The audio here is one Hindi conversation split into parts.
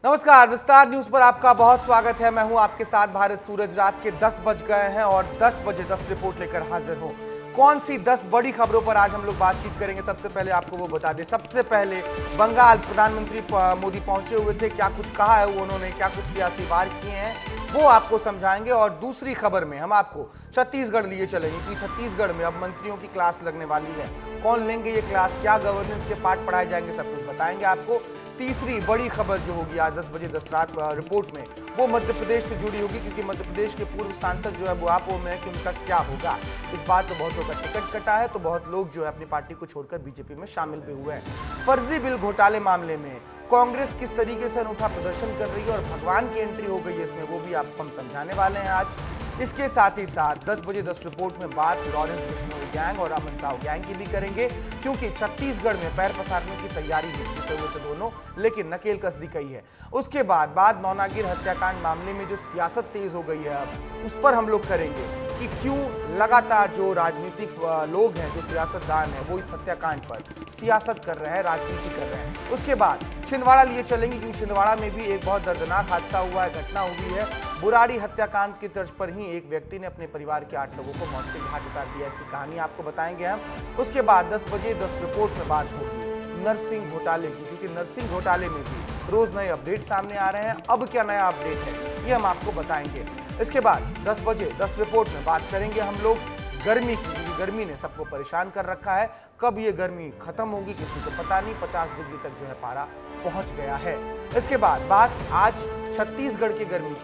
नमस्कार, विस्तार न्यूज पर आपका बहुत स्वागत है। मैं हूं आपके साथ भारत सूरज। रात के 10 बज गए हैं और 10 बजे 10 रिपोर्ट लेकर हाजिर हूं। कौन सी 10 बड़ी खबरों पर आज हम लोग बातचीत करेंगे, सबसे पहले आपको वो बता दें। सबसे पहले बंगाल प्रधानमंत्री मोदी पहुंचे हुए थे, क्या कुछ कहा है उन्होंने, क्या कुछ सियासी वार किए हैं, वो आपको समझाएंगे। और दूसरी खबर में हम आपको छत्तीसगढ़ लिए चलेंगे कि छत्तीसगढ़ में अब मंत्रियों की क्लास लगने वाली है। कौन लेंगे ये क्लास, क्या गवर्नेंस के पार्ट पढ़ाए जाएंगे, सब कुछ बताएंगे आपको। तीसरी बड़ी खबर जो होगी आज 10 बजे 10 रात रिपोर्ट में, वो मध्य प्रदेश से जुड़ी होगी, क्योंकि मध्य प्रदेश के पूर्व सांसद जो है वो आप में है कि उनका क्या होगा। इस बार तो बहुत लोग का टिकट कटा है, तो बहुत लोग जो है अपनी पार्टी को छोड़कर बीजेपी में शामिल भी हुए हैं। फर्जी बिल घोटाले मामले में कांग्रेस किस तरीके से अनूठा प्रदर्शन कर रही है और भगवान की एंट्री हो गई है इसमें, वो भी आपको हम समझाने वाले हैं आज। इसके साथ ही साथ 10 बजे 10 रिपोर्ट में बात लॉरेंस बिश्नोई गैंग और अमन साव गैंग की भी करेंगे, क्योंकि छत्तीसगढ़ में पैर पसारने की तैयारी जीते हुए थे दोनों, लेकिन नकेल कस दी गई है। उसके बाद नौनागिर हत्याकांड मामले में जो सियासत तेज हो गई है, अब उस पर हम लोग करेंगे कि क्यों लगातार जो राजनीतिक लोग हैं, जो सियासतदान हैं, वो इस हत्याकांड पर सियासत कर रहे हैं, राजनीति कर रहे हैं। उसके बाद छिंदवाड़ा लिए चलेंगे, क्योंकि छिंदवाड़ा में भी एक बहुत दर्दनाक हादसा हुआ है, घटना हुई है। बुराड़ी हत्याकांड की तर्ज पर ही एक व्यक्ति ने अपने परिवार के 8 लोगों को मौत के घाट उतार दिया। इसकी कहानी आपको बताएंगे हम। उसके बाद 10 बजे 10 रिपोर्ट में बात होगी नरसिंह घोटाले की, क्योंकि नरसिंह घोटाले में भी रोज नए अपडेट सामने आ रहे हैं। अब क्या नया अपडेट है, ये हम आपको बताएंगे। इसके बाद 10 बजे 10 रिपोर्ट में बात करेंगे हम लोग गर्मी की, क्योंकि गर्मी ने सबको परेशान कर रखा है। कब ये गर्मी खत्म होगी किसी को पता नहीं, 50 डिग्री तक जो है पारा पहुंच गया है। इसके बाद बात आज छत्तीसगढ़ की गर्मी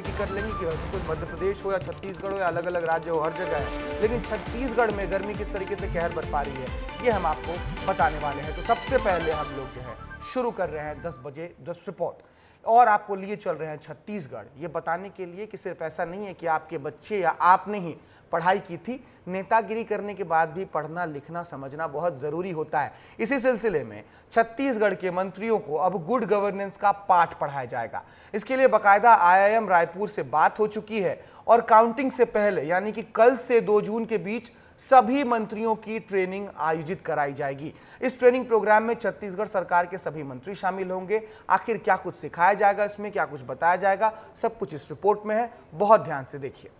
की कर लेंगे, कि वैसे तो मध्य प्रदेश हो या छत्तीसगढ़ हो या अलग अलग राज्य हो, हर जगह है, लेकिन छत्तीसगढ़ में गर्मी किस तरीके से कहर बरपा रही है, ये हम आपको बताने वाले हैं। तो सबसे पहले हम लोग जो है शुरू कर रहे हैं 10 बजे 10 रिपोर्ट, और आपको लिए चल रहे हैं छत्तीसगढ़, ये बताने के लिए कि सिर्फ ऐसा नहीं है कि आपके बच्चे या आपने ही पढ़ाई की थी, नेतागिरी करने के बाद भी पढ़ना लिखना समझना बहुत ज़रूरी होता है। इसी सिलसिले में छत्तीसगढ़ के मंत्रियों को अब गुड गवर्नेंस का पाठ पढ़ाया जाएगा। इसके लिए बाकायदा IIM रायपुर से बात हो चुकी है, और काउंटिंग से पहले यानी कि कल से 2 जून के बीच सभी मंत्रियों की ट्रेनिंग आयोजित कराई जाएगी। इस ट्रेनिंग प्रोग्राम में छत्तीसगढ़ सरकार के सभी मंत्री शामिल होंगे। आखिर क्या कुछ सिखाया जाएगा इसमें, क्या कुछ बताया जाएगा, सब कुछ इस रिपोर्ट में है, बहुत ध्यान से देखिए।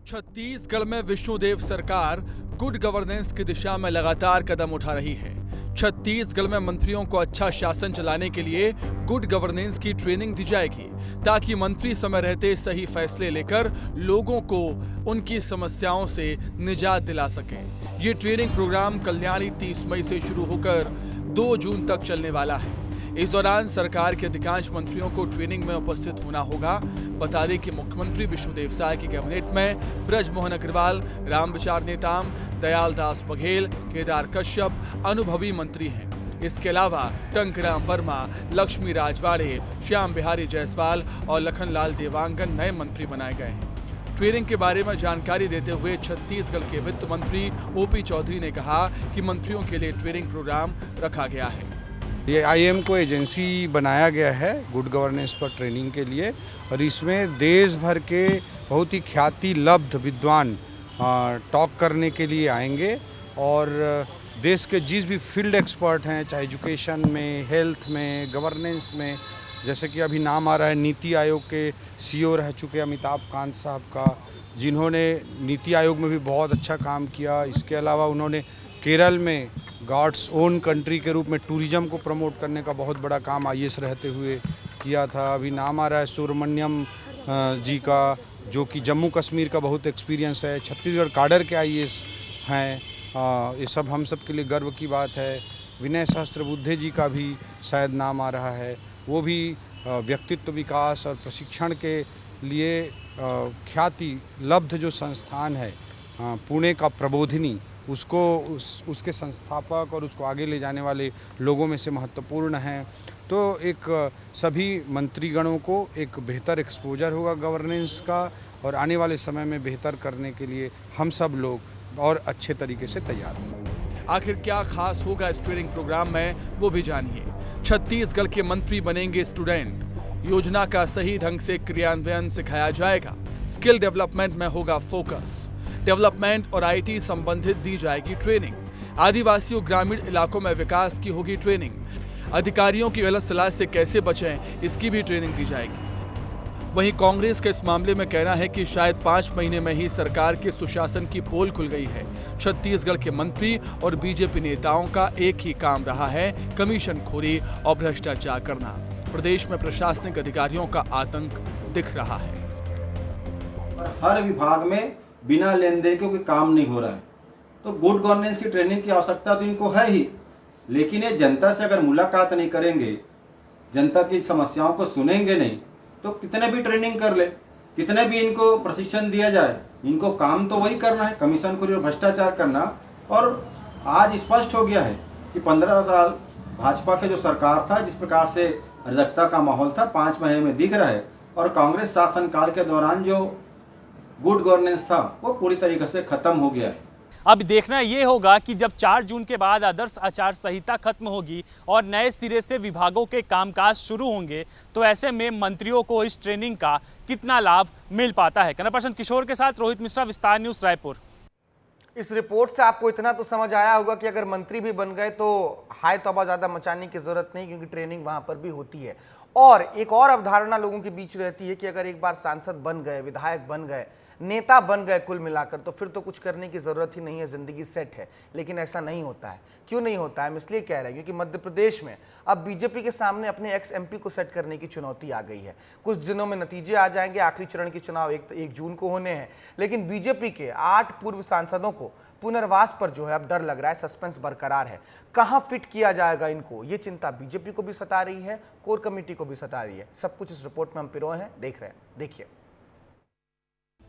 छत्तीसगढ़ में विष्णुदेव सरकार गुड गवर्नेंस की दिशा में लगातार कदम उठा रही है। छत्तीसगढ़ में मंत्रियों को अच्छा शासन चलाने के लिए गुड गवर्नेंस की ट्रेनिंग दी जाएगी, ताकि मंत्री समय रहते सही फैसले लेकर लोगों को उनकी समस्याओं से निजात दिला सकें। ये ट्रेनिंग प्रोग्राम कल्याणी 30 मई से शुरू होकर 2 जून तक चलने वाला है। इस दौरान सरकार के अधिकांश मंत्रियों को ट्रेनिंग में उपस्थित होना होगा। बता दें कि मुख्यमंत्री विष्णुदेव साय की कैबिनेट में ब्रजमोहन अग्रवाल, रामविचार नेताम, दयाल दास बघेल, केदार कश्यप अनुभवी मंत्री हैं। इसके अलावा टंकराम वर्मा, लक्ष्मी राजवाड़े, श्याम बिहारी जायसवाल और लखनलाल देवांगन नए मंत्री बनाए गए हैं। ट्रेनिंग के बारे में जानकारी देते हुए छत्तीसगढ़ के वित्त मंत्री OP चौधरी ने कहा कि मंत्रियों के लिए ट्रेनिंग प्रोग्राम रखा गया है। ये IIM को एजेंसी बनाया गया है गुड गवर्नेंस पर ट्रेनिंग के लिए, और इसमें देश भर के बहुत ही ख्याति लब्ध विद्वान टॉक करने के लिए आएंगे, और देश के जिस भी फील्ड एक्सपर्ट हैं, चाहे एजुकेशन में, हेल्थ में, गवर्नेंस में, जैसे कि अभी नाम आ रहा है नीति आयोग के CEO रह चुके अमिताभ कांत साहब का, जिन्होंने नीति आयोग में भी बहुत अच्छा काम किया। इसके अलावा उन्होंने केरल में गॉड्स ओन कंट्री के रूप में टूरिज्म को प्रमोट करने का बहुत बड़ा काम IAS रहते हुए किया था। अभी नाम आ रहा है सुब्रमण्यम जी का, जो कि जम्मू कश्मीर का बहुत एक्सपीरियंस है। छत्तीसगढ़ काडर के IAS हैं, ये सब हम सब के लिए गर्व की बात है। विनय सहस्त्रबुद्धे जी का भी शायद नाम आ रहा है, वो भी व्यक्तित्व विकास और प्रशिक्षण के लिए ख्याति लब्ध जो संस्थान है पुणे का प्रबोधिनी, उसके संस्थापक और उसको आगे ले जाने वाले लोगों में से महत्वपूर्ण हैं। तो एक सभी मंत्रीगणों को एक बेहतर एक्सपोजर होगा गवर्नेंस का, और आने वाले समय में बेहतर करने के लिए हम सब लोग और अच्छे तरीके से तैयार होंगे। आखिर क्या खास होगा इस ट्रेनिंग प्रोग्राम में, वो भी जानिए। छत्तीसगढ़ के मंत्री बनेंगे स्टूडेंट, योजना का सही ढंग से क्रियान्वयन सिखाया जाएगा। स्किल डेवलपमेंट में होगा फोकस, डेवलपमेंट और IT संबंधित दी जाएगी ट्रेनिंग। आदिवासी और ग्रामीण इलाकों में विकास की होगी ट्रेनिंग। अधिकारियों की गलत सलाह से कैसे बचें, इसकी भी ट्रेनिंग दी जाएगी। वहीं कांग्रेस का इस मामले में कहना है कि शायद 5 महीने में ही सरकार के सुशासन की पोल खुल गई है। छत्तीसगढ़ के मंत्री और बीजेपी नेताओं का एक ही काम रहा है कमीशनखोरी और भ्रष्टाचार करना। प्रदेश में प्रशासनिक अधिकारियों का आतंक दिख रहा है। हर विभाग में बिना लेन देन के कोई काम नहीं हो रहा है, तो गुड गवर्नेंस की ट्रेनिंग की आवश्यकता तो इनको है ही, लेकिन ये जनता से अगर मुलाकात नहीं करेंगे, जनता की समस्याओं को सुनेंगे नहीं, तो कितने भी ट्रेनिंग कर ले, कितने भी इनको प्रशिक्षण दिया जाए, इनको काम तो वही करना है, कमीशनखोरी और भ्रष्टाचार करना। और आज स्पष्ट हो गया है कि 15 साल भाजपा के जो सरकार था, जिस प्रकार से अराजकता का माहौल था, 5 महीने में दिख रहा है। और कांग्रेस शासनकाल के दौरान जो गुड गवर्नेंस था वो पूरी तरीके से खत्म हो गया है। अब देखना ये होगा कि जब 4 जून के बाद आदर्श आचार संहिता खत्म होगी और नए सिरे से विभागों के कामकाज शुरू होंगे, तो ऐसे में मंत्रियों को इस ट्रेनिंग का कितना लाभ मिल पाता है। कैमरा पर्सन किशोर के साथ रोहित मिश्रा, विस्तार न्यूज, रायपुर। इस रिपोर्ट से आपको इतना तो समझ आया होगा कि अगर मंत्री भी बन गए तो हाय तौबा ज़्यादा मचाने की जरूरत नहीं, क्योंकि ट्रेनिंग वहां पर भी होती है। और एक और अवधारणा लोगों के बीच रहती है कि अगर एक बार सांसद बन गए, विधायक बन गए, नेता बन गए कुल मिलाकर, तो फिर तो कुछ करने की जरूरत ही नहीं है, जिंदगी सेट है। लेकिन ऐसा नहीं होता है। क्यों नहीं होता है? हम इसलिए कह रहे हैं क्योंकि मध्य प्रदेश में अब बीजेपी के सामने अपने एक्स एमपी को सेट करने की चुनौती आ गई है। कुछ दिनों में नतीजे आ जाएंगे, आखिरी चरण के चुनाव 1 जून को होने हैं, लेकिन बीजेपी के 8 पूर्व सांसदों को पुनर्वास पर जो है अब डर लग रहा है, सस्पेंस बरकरार है। कहां फिट किया जाएगा इनको, ये चिंता बीजेपी को भी सता रही है, कोर कमेटी को भी सता रही है। सब कुछ इस रिपोर्ट में हम पिरोए हैं, देख रहे हैं, देखिए।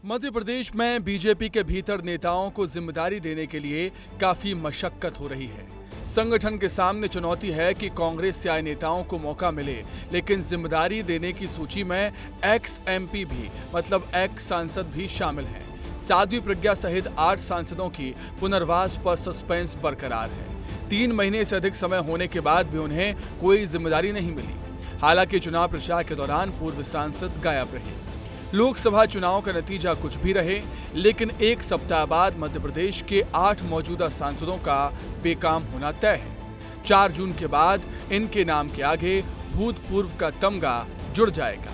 मध्य प्रदेश में बीजेपी के भीतर नेताओं को जिम्मेदारी देने के लिए काफी मशक्कत हो रही है। संगठन के सामने चुनौती है कि कांग्रेस से आए नेताओं को मौका मिले, लेकिन जिम्मेदारी देने की सूची में एक्स एमपी भी, मतलब एक्स सांसद भी शामिल हैं। साध्वी प्रज्ञा सहित 8 सांसदों की पुनर्वास पर सस्पेंस बरकरार है। 3 महीने से अधिक समय होने के बाद भी उन्हें कोई जिम्मेदारी नहीं मिली। हालांकि चुनाव प्रचार के दौरान पूर्व सांसद गायब रहे। लोकसभा चुनाव का नतीजा कुछ भी रहे, लेकिन 1 सप्ताह बाद मध्य प्रदेश के 8 मौजूदा सांसदों का बेकाम होना तय है। 4 जून के बाद इनके नाम के आगे भूतपूर्व का तमगा जुड़ जाएगा।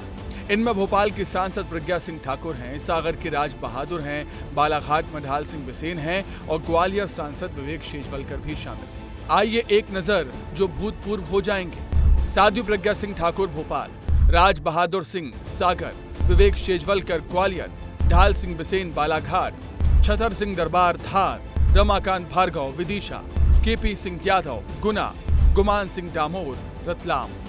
इनमें भोपाल की सांसद प्रज्ञा सिंह ठाकुर हैं, सागर के राज बहादुर हैं, बालाघाट में ढाल सिंह बिसेन हैं और ग्वालियर सांसद विवेक शेजवलकर भी शामिल हैं। आइए एक नजर जो भूतपूर्व हो जाएंगे। साध्वी प्रज्ञा सिंह ठाकुर भोपाल, राज बहादुर सिंह सागर, विवेक शेजवलकर ग्वालियर, ढाल सिंह बिसेन बालाघाट, छतर सिंह दरबार धार, रमाकांत भार्गव विदिशा, केपी सिंह यादव गुना, गुमान सिंह डामोर रतलाम।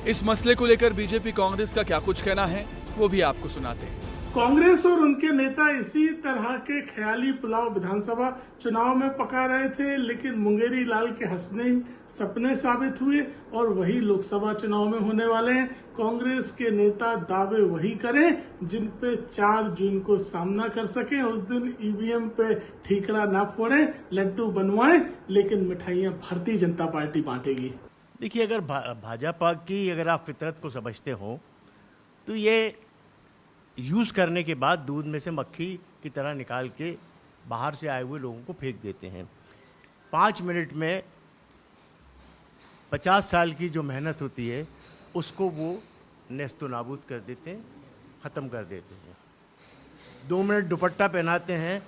इस मसले को लेकर बीजेपी कांग्रेस का क्या कुछ कहना है, वो भी आपको सुनाते हैं। कांग्रेस और उनके नेता इसी तरह के ख्याली पुलाव विधानसभा चुनाव में पका रहे थे, लेकिन मुंगेरी लाल के हंसने ही सपने साबित हुए और वही लोकसभा चुनाव में होने वाले हैं। कांग्रेस के नेता दावे वही करें जिन पे 4 जून को सामना कर सकें। उस दिन ईवीएम पे ठीकरा ना फोड़ें, लड्डू बनवाएं, लेकिन मिठाइयां भारतीय जनता पार्टी बांटेगी। देखिए, अगर भाजपा की अगर आप फितरत को समझते हो तो ये यूज़ करने के बाद दूध में से मक्खी की तरह निकाल के बाहर से आए हुए लोगों को फेंक देते हैं। 5 मिनट में 50 साल की जो मेहनत होती है उसको वो नेस्तो नाबूद कर देते हैं, ख़त्म कर देते हैं। 2 मिनट दुपट्टा पहनाते हैं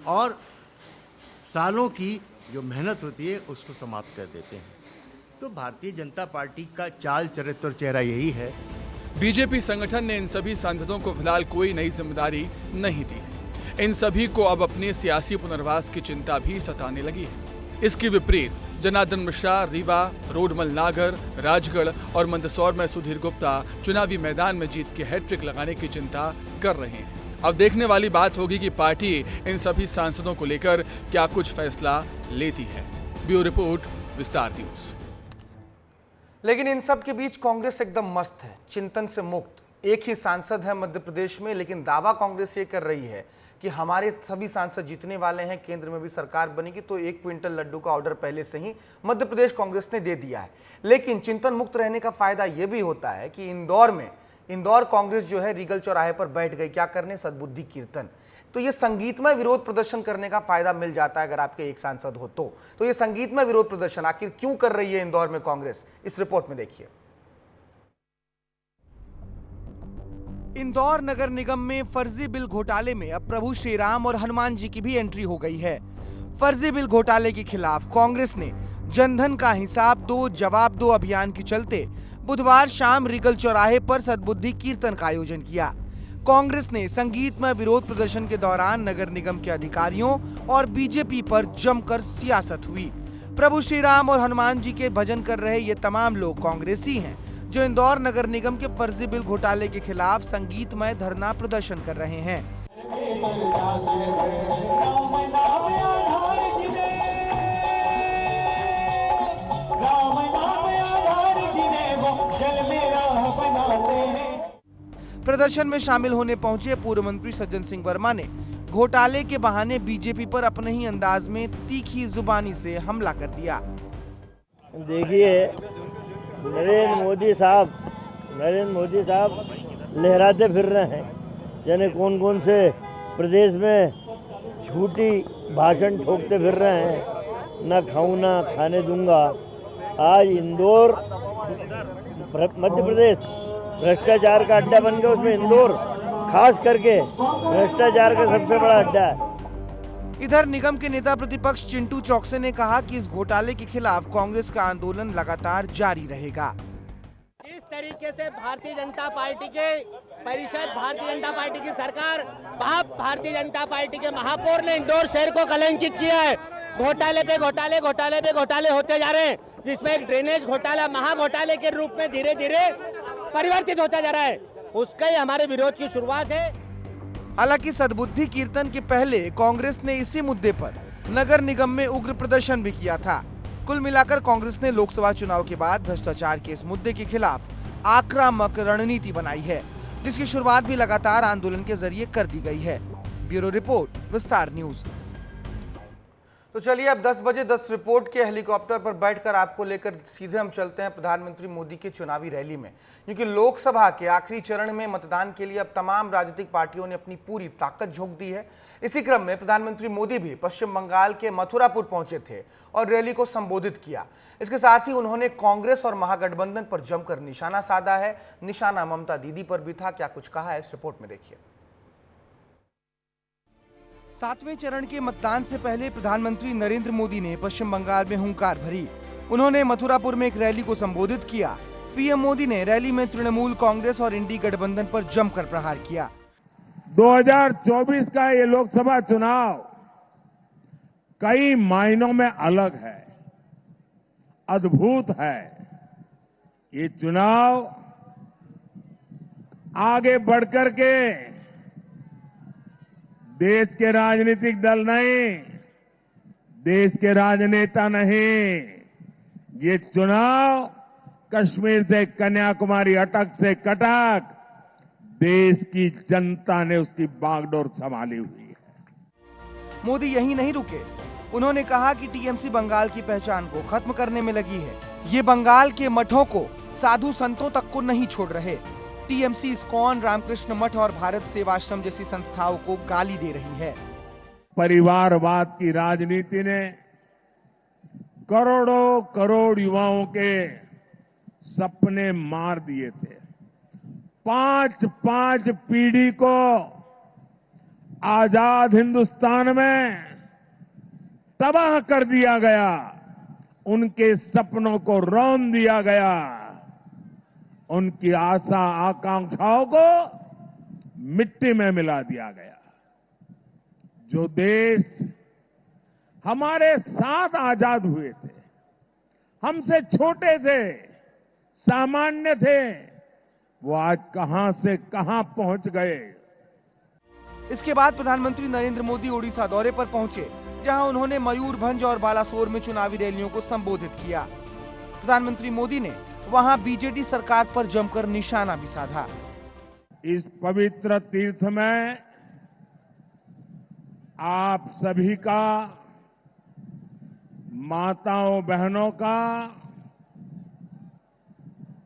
और सालों की जो मेहनत होती है उसको समाप्त कर देते हैं। तो भारतीय जनता पार्टी का चाल चरित्र और चेहरा यही है। बीजेपी संगठन ने इन सभी सांसदों को फिलहाल कोई नई जिम्मेदारी नहीं दी है। इन सभी को अब अपने सियासी पुनर्वास की चिंता भी सताने लगी है। इसके विपरीत जनार्दन मिश्रा रीवा, रोडमल नागर, राजगढ़ और मंदसौर में सुधीर गुप्ता चुनावी मैदान में जीत के हैट्रिक लगाने की चिंता कर रहे हैं। अब देखने वाली बात होगी कि पार्टी इन सभी सांसदों को लेकर क्या कुछ फैसला लेती है। ब्यूरो रिपोर्ट, विस्तार न्यूज। लेकिन इन सब के बीच कांग्रेस एकदम मस्त है, चिंतन से मुक्त। एक ही सांसद है मध्य प्रदेश में, लेकिन दावा कांग्रेस ये कर रही है कि हमारे सभी सांसद जीतने वाले हैं, केंद्र में भी सरकार बनेगी, तो 1 क्विंटल लड्डू का ऑर्डर पहले से ही मध्य प्रदेश कांग्रेस ने दे दिया है। लेकिन चिंतन मुक्त रहने का फायदा यह भी होता है कि इंदौर कांग्रेस जो है रीगल चौराहे पर बैठ गई, क्या करने? सद्बुद्धि कीर्तन। तो ये संगीतमय विरोध प्रदर्शन करने का फायदा मिल जाता है अगर आपके एक सांसद हो तो ये संगीतमय विरोध प्रदर्शन आखिर क्यों कर रही है इंदौर में कांग्रेस, इस रिपोर्ट में देखिए। इंदौर नगर निगम में फर्जी बिल घोटाले में अब प्रभु श्री राम और हनुमान जी की भी एंट्री हो गई है। फर्जी बिल घोटाले के खिलाफ कांग्रेस ने जनधन का हिसाब दो जवाब दो अभियान के चलते बुधवार शाम रिगल चौराहे पर सद्बुद्धि कीर्तन का आयोजन किया। कांग्रेस ने संगीतमय विरोध प्रदर्शन के दौरान नगर निगम के अधिकारियों और बीजेपी पर जमकर सियासत हुई। प्रभु श्री राम और हनुमान जी के भजन कर रहे ये तमाम लोग कांग्रेसी हैं जो इंदौर नगर निगम के फर्जी बिल घोटाले के खिलाफ संगीतमय धरना प्रदर्शन कर रहे हैं। प्रदर्शन में शामिल होने पहुंचे पूर्व मंत्री सज्जन सिंह वर्मा ने घोटाले के बहाने बीजेपी पर अपने ही अंदाज में तीखी जुबानी से हमला कर दिया। देखिए, नरेंद्र मोदी साहब लहराते फिर रहे हैं, यानी कौन कौन से प्रदेश में झूठी भाषण ठोकते फिर रहे हैं, ना खाऊं ना खाने दूंगा। आज इंदौर मध्य प्रदेश भ्रष्टाचार का अड्डा बन गया, उसमें इंदौर खास करके भ्रष्टाचार का सबसे बड़ा अड्डा है। इधर निगम के नेता प्रतिपक्ष चिंटू चौकसे ने कहा कि इस घोटाले के खिलाफ कांग्रेस का आंदोलन लगातार जारी रहेगा। इस तरीके से भारतीय जनता पार्टी के परिषद, भारतीय जनता पार्टी की सरकार, भारतीय जनता पार्टी के महापौर ने इंदौर शहर को कलंकित किया है। घोटाले पे घोटाले होते जा रहे हैं, जिसमें एक ड्रेनेज घोटाला महा घोटाले के रूप में धीरे धीरे परिवर्तित होता जा रहा है। उसका ही हमारे विरोध की शुरुआत है। हालांकि सद्बुद्धि कीर्तन के पहले कांग्रेस ने इसी मुद्दे पर नगर निगम में उग्र प्रदर्शन भी किया था। कुल मिलाकर कांग्रेस ने लोकसभा चुनाव के बाद भ्रष्टाचार के इस मुद्दे के खिलाफ आक्रामक रणनीति बनाई है, जिसकी शुरुआत भी लगातार आंदोलन के जरिए कर दी गई है। ब्यूरो रिपोर्ट, विस्तार न्यूज। तो चलिए अब 10 बजे 10 रिपोर्ट के हेलीकॉप्टर पर बैठकर आपको लेकर सीधे हम चलते हैं प्रधानमंत्री मोदी की चुनावी रैली में, क्योंकि लोकसभा के आखिरी चरण में मतदान के लिए अब तमाम राजनीतिक पार्टियों ने अपनी पूरी ताकत झोंक दी है। इसी क्रम में प्रधानमंत्री मोदी भी पश्चिम बंगाल के मथुरापुर पहुंचे थे और रैली को संबोधित किया। इसके साथ ही उन्होंने कांग्रेस और महागठबंधन पर जमकर निशाना साधा है। निशाना ममता दीदी पर भी था। क्या कुछ कहा है, इस रिपोर्ट में देखिए। 7वें चरण के मतदान से पहले प्रधानमंत्री नरेंद्र मोदी ने पश्चिम बंगाल में हुंकार भरी। उन्होंने मथुरापुर में एक रैली को संबोधित किया। पीएम मोदी ने रैली में तृणमूल कांग्रेस और इंडी गठबंधन पर जमकर प्रहार किया। 2024 का ये लोकसभा चुनाव कई मायनों में अलग है, अद्भुत है। ये चुनाव आगे बढ़कर के देश के राजनीतिक दल नहीं, देश के राजनेता नहीं, ये चुनाव कश्मीर से कन्याकुमारी, अटक से कटक देश की जनता ने उसकी बागडोर संभाली हुई है। मोदी यहीं नहीं रुके। उन्होंने कहा कि टीएमसी बंगाल की पहचान को खत्म करने में लगी है। ये बंगाल के मठों को, साधु संतों तक को नहीं छोड़ रहे। टीएमसी इस्कॉन, रामकृष्ण मठ और भारत सेवाश्रम जैसी संस्थाओं को गाली दे रही है। परिवारवाद की राजनीति ने करोड़ों करोड़ युवाओं के सपने मार दिए थे। 5 पीढ़ी को आजाद हिंदुस्तान में तबाह कर दिया गया, उनके सपनों को रौंद दिया गया, उनकी आशा आकांक्षाओं को मिट्टी में मिला दिया गया। जो देश हमारे साथ आजाद हुए थे, हमसे छोटे थे, सामान्य थे, वो आज कहां से कहां पहुंच गए। इसके बाद प्रधानमंत्री नरेंद्र मोदी ओडिशा दौरे पर पहुंचे, जहां उन्होंने मयूरभंज और बालासोर में चुनावी रैलियों को संबोधित किया। प्रधानमंत्री मोदी ने वहां बीजेडी सरकार पर जमकर निशाना भी साधा। इस पवित्र तीर्थ में आप सभी का, माताओं बहनों का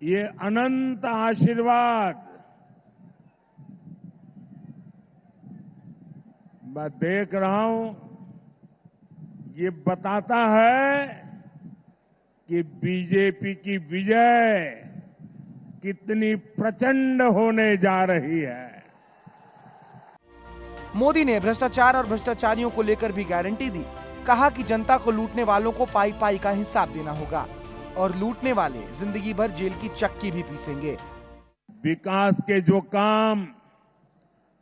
ये अनंत आशीर्वाद मैं देख रहा हूं, ये बताता है कि बीजेपी की विजय कितनी प्रचंड होने जा रही है। मोदी ने भ्रष्टाचार और भ्रष्टाचारियों को लेकर भी गारंटी दी। कहा कि जनता को लूटने वालों को पाई पाई का हिसाब देना होगा और लूटने वाले जिंदगी भर जेल की चक्की भी पीसेंगे। विकास के जो काम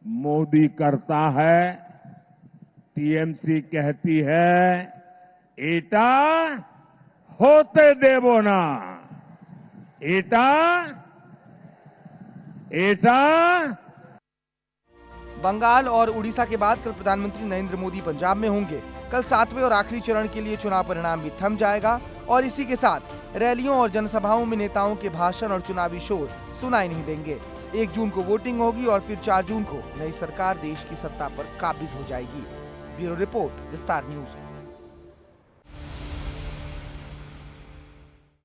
मोदी करता है, टीएमसी कहती है एटा होते देवो ना, एटा एटा। बंगाल और उड़ीसा के बाद कल प्रधानमंत्री नरेंद्र मोदी पंजाब में होंगे। कल 7वें और आखिरी चरण के लिए चुनाव परिणाम भी थम जाएगा और इसी के साथ रैलियों और जनसभाओं में नेताओं के भाषण और चुनावी शोर सुनाई नहीं देंगे। 1 जून को वोटिंग होगी और फिर 4 जून को नई सरकार देश की सत्ता पर काबिज हो जाएगी। ब्यूरो रिपोर्ट, विस्तार न्यूज।